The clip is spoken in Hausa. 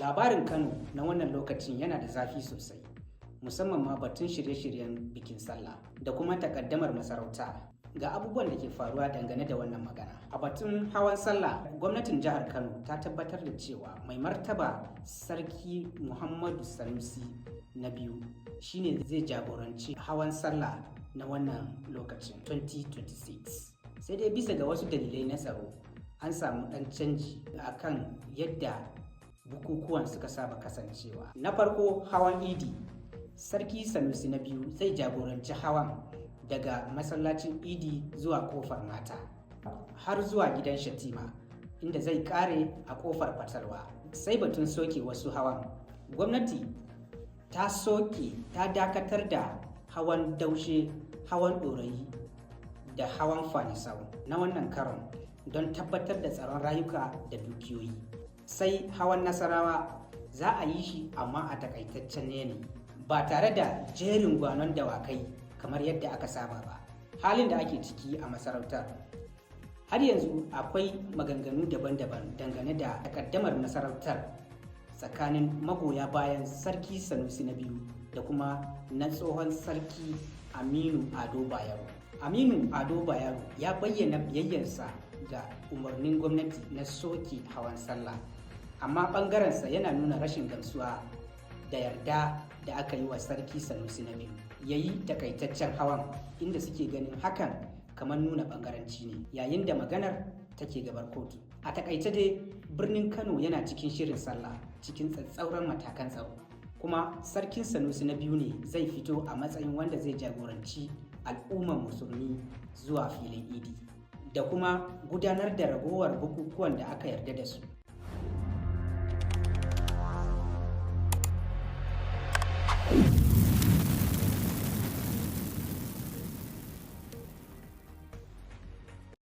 Labarin Kano na wannan lokacin yana da zafi sosai, musamman ma batun shirye-shiryen bikin sallah da kuma takaddamar masarauta. Ga abubuwan da ke faruwa dangane da wannan magana. A batun hawan sallah, gwamnatin jihar Kano ta tabbatar da cewa mai martaba Sarki Muhammadu Sanusi na biyu shine zai jagoranci hawan sallah na wannan lokacin 2026. Sai dai bisa ga wasu dalilai na tsaro, an samu ɗan canji akan yadda bukukuwan suka saba kasancewa. Na farko, hawan idi. Sarki Sanusi na biyu zai jagoranci hawan daga masallacin idi zuwa kofar mata har zuwa gidan shatima, inda zai kare a kofar fatalwa. Sai batun soke wasu hawan. Gwamnati ta dakatar da hawan daushe, hawan ɗorayi da hawan fanisau na wannan karon don tabbatar da tsaron rayuka da dukiyoyi. Sai hawan nasarawa za a yi shi amma a takaitaccen yanayi, ba tare da jerin gwanon dawakai kamar yadda aka saba ba. Halin da ake ciki a masarautar, har yanzu akwai maganganu daban-daban dangane da takaddamar masarautar tsakanin magoya bayan Sarki Sanusi na biyu da kuma na tsohon Sarki Aminu Ado Bayero. Aminu Ado Bayero ya bayyana biyayyarsa ga umarnin gwamnati na soke hawan sallah, amma ɓangarensa yana nuna rashin gamsuwa da yarda da aka yi wa Sarki Sanusi na biyu ya yi takaitaccen hawan, inda suke ganin hakan kamar nuna ɓangaranci ne, yayin da maganar take gabar kotu. A takaice dai, birnin Kano yana cikin shirin sallah cikin tsatsauran matakan tsaro, kuma Sarkin Sanusi na biyu ne zai fito a matsayin wanda zai jagoranci al'ummar musulmi zuwa filin idi da kuma gudanar da ragowar bukukuwan da aka yarda da su.